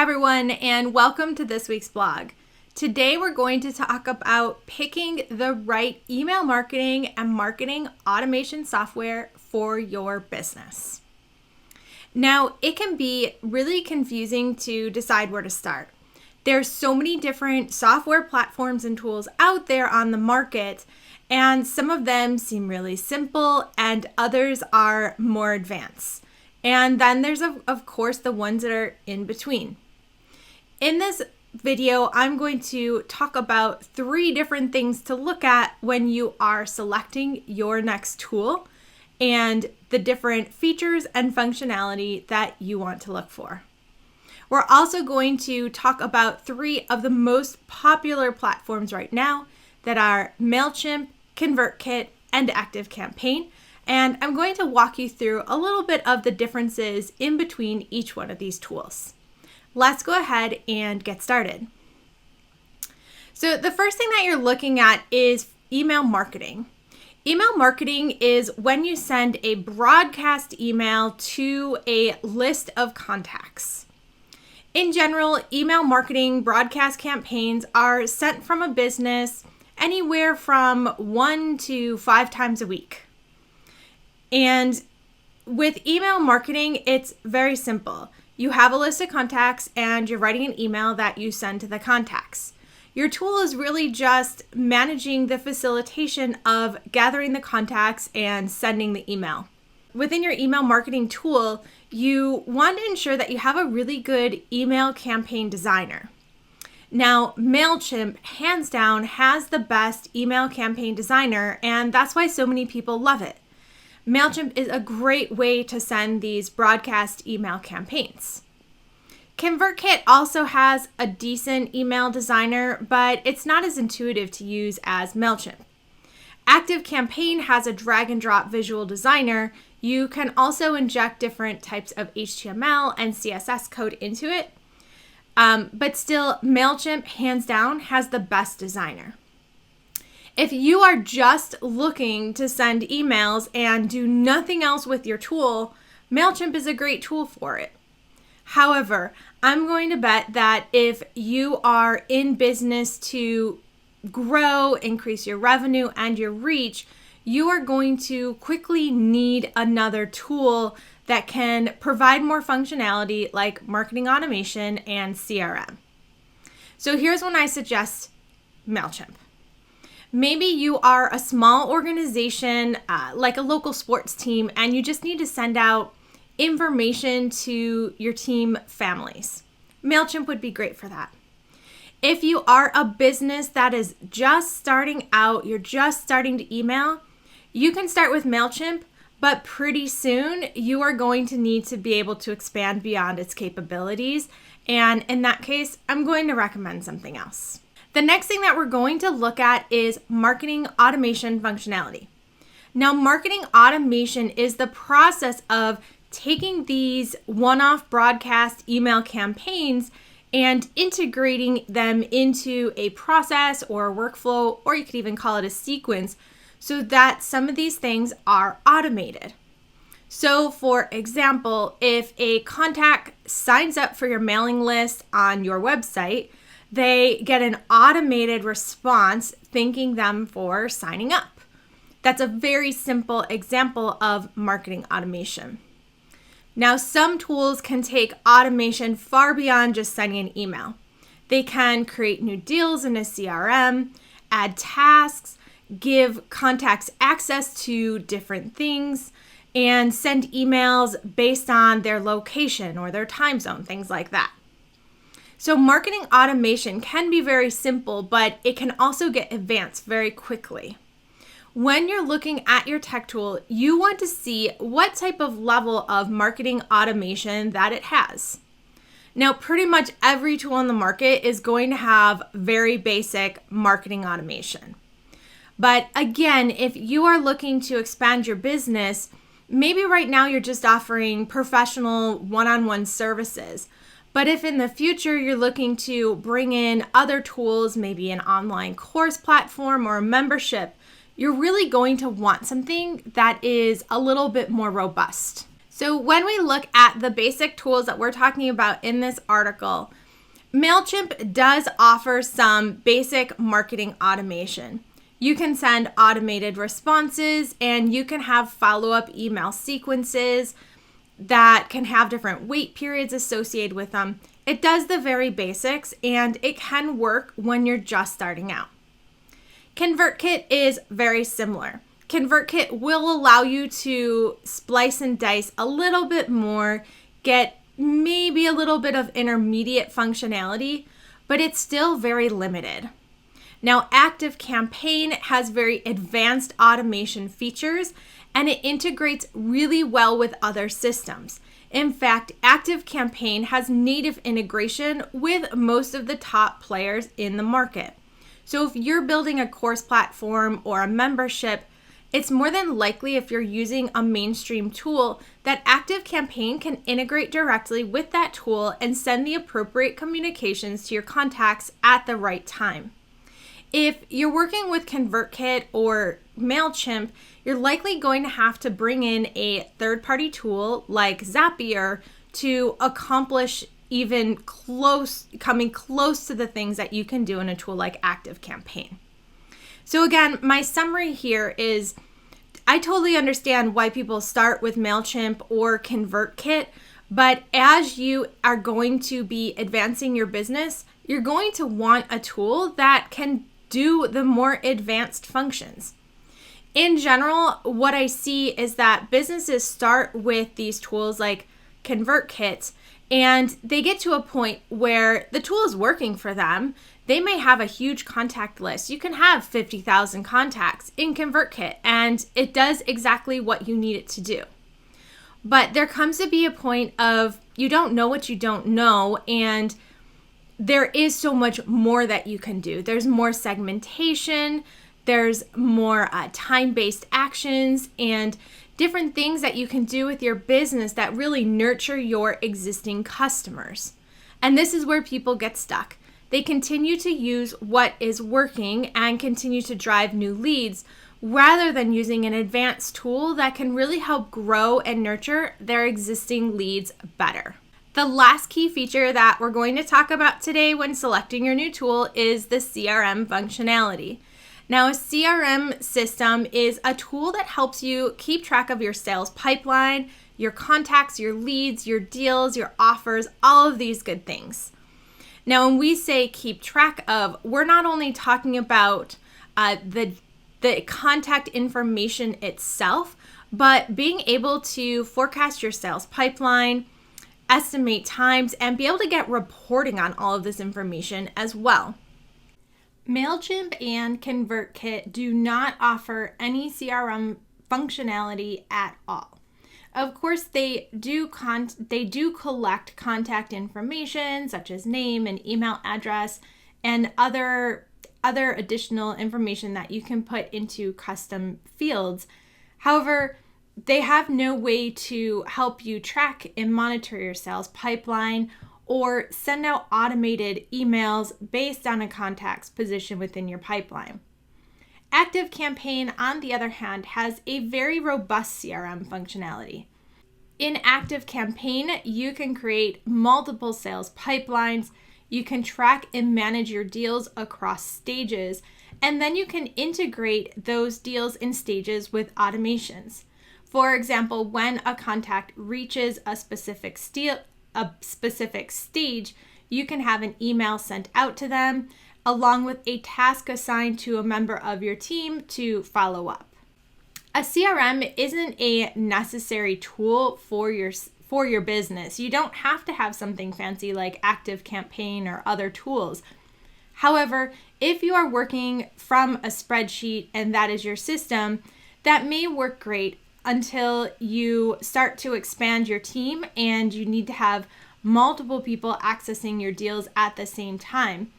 Hi everyone, and welcome to this week's blog. Today we're going to talk about picking the right email marketing and marketing automation software for your business. Now, it can be really confusing to decide where to start. There's so many different software platforms and tools out there on the market, and some of them seem really simple and others are more advanced. And then there's, of course, the ones that are in between. In this video, I'm going to talk about 3 different things to look at when you are selecting your next tool and the different features and functionality that you want to look for. We're also going to talk about 3 of the most popular platforms right now that are MailChimp, ConvertKit, and ActiveCampaign. And I'm going to walk you through a little bit of the differences in between each one of these tools. Let's go ahead and get started. So the first thing that you're looking at is email marketing. Email marketing is when you send a broadcast email to a list of contacts. In general, email marketing broadcast campaigns are sent from a business anywhere from 1 to 5 times a week. And with email marketing, it's very simple. You have a list of contacts and you're writing an email that you send to the contacts. Your tool is really just managing the facilitation of gathering the contacts and sending the email. Within your email marketing tool, you want to ensure that you have a really good email campaign designer. Now, MailChimp, hands down, has the best email campaign designer, and that's why so many people love it. MailChimp is a great way to send these broadcast email campaigns. ConvertKit also has a decent email designer, but it's not as intuitive to use as MailChimp. ActiveCampaign has a drag and drop visual designer. You can also inject different types of HTML and CSS code into it. But still, MailChimp, hands down, has the best designer. If you are just looking to send emails and do nothing else with your tool, MailChimp is a great tool for it. However, I'm going to bet that if you are in business to grow, increase your revenue and your reach, you are going to quickly need another tool that can provide more functionality like marketing automation and CRM. So here's when I suggest MailChimp. Maybe you are a small organization like a local sports team and you just need to send out information to your team families. MailChimp would be great for that. If you are a business that is just starting out, you're just starting to email, you can start with MailChimp, but pretty soon you are going to need to be able to expand beyond its capabilities. And in that case, I'm going to recommend something else. The next thing that we're going to look at is marketing automation functionality. Now, marketing automation is the process of taking these one-off broadcast email campaigns and integrating them into a process or a workflow, or you could even call it a sequence, so that some of these things are automated. So for example, if a contact signs up for your mailing list on your website, they get an automated response thanking them for signing up. That's a very simple example of marketing automation. Now, some tools can take automation far beyond just sending an email. They can create new deals in a CRM, add tasks, give contacts access to different things, and send emails based on their location or their time zone, things like that. So marketing automation can be very simple, but it can also get advanced very quickly. When you're looking at your tech tool, you want to see what type of level of marketing automation that it has. Now, pretty much every tool on the market is going to have very basic marketing automation. But again, if you are looking to expand your business, maybe right now you're just offering professional one-on-one services. But if in the future you're looking to bring in other tools, maybe an online course platform or a membership, you're really going to want something that is a little bit more robust. So when we look at the basic tools that we're talking about in this article, MailChimp does offer some basic marketing automation. You can send automated responses and you can have follow-up email sequences that can have different wait periods associated with them. It does the very basics and it can work when you're just starting out. ConvertKit is very similar. ConvertKit will allow you to splice and dice a little bit more, get maybe a little bit of intermediate functionality, but it's still very limited. Now, ActiveCampaign has very advanced automation features and it integrates really well with other systems. In fact, ActiveCampaign has native integration with most of the top players in the market. So if you're building a course platform or a membership, it's more than likely, if you're using a mainstream tool, that ActiveCampaign can integrate directly with that tool and send the appropriate communications to your contacts at the right time. If you're working with ConvertKit or MailChimp, you're likely going to have to bring in a third-party tool like Zapier to accomplish coming close to the things that you can do in a tool like ActiveCampaign. So again, my summary here is I totally understand why people start with MailChimp or ConvertKit, but as you are going to be advancing your business, you're going to want a tool that can do the more advanced functions. In general, what I see is that businesses start with these tools like ConvertKit and they get to a point where the tool is working for them. They may have a huge contact list. You can have 50,000 contacts in ConvertKit and it does exactly what you need it to do. But there comes to be a point of you don't know what you don't know, and there is so much more that you can do. There's more segmentation, there's more time-based actions and different things that you can do with your business that really nurture your existing customers. And this is where people get stuck. They continue to use what is working and continue to drive new leads rather than using an advanced tool that can really help grow and nurture their existing leads better. The last key feature that we're going to talk about today when selecting your new tool is the CRM functionality. Now, a CRM system is a tool that helps you keep track of your sales pipeline, your contacts, your leads, your deals, your offers, all of these good things. Now, when we say keep track of, we're not only talking about the contact information itself, but being able to forecast your sales pipeline, estimate times, and be able to get reporting on all of this information as well. MailChimp and ConvertKit do not offer any CRM functionality at all. Of course, they do collect contact information such as name and email address and other additional information that you can put into custom fields. However, they have no way to help you track and monitor your sales pipeline or send out automated emails based on a contact's position within your pipeline. ActiveCampaign, on the other hand, has a very robust CRM functionality. In ActiveCampaign, you can create multiple sales pipelines, you can track and manage your deals across stages, and then you can integrate those deals and stages with automations. For example, when a contact reaches a specific stage, you can have an email sent out to them along with a task assigned to a member of your team to follow up. A CRM isn't a necessary tool for your business. You don't have to have something fancy like ActiveCampaign or other tools. However, if you are working from a spreadsheet and that is your system, that may work great until you start to expand your team and you need to have multiple people accessing your deals at the same time.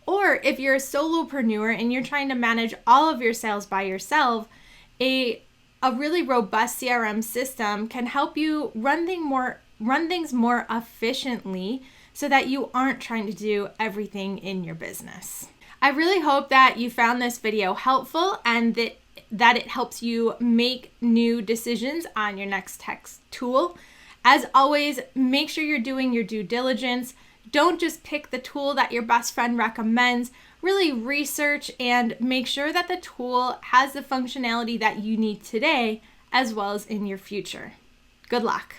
Or if you're a solopreneur and you're trying to manage all of your sales by yourself, a really robust CRM system can help you run things more efficiently so that you aren't trying to do everything in your business. I really hope that you found this video helpful and that it helps you make new decisions on your next tech tool. As always, make sure you're doing your due diligence. Don't just pick the tool that your best friend recommends. Really research and make sure that the tool has the functionality that you need today as well as in your future. Good luck.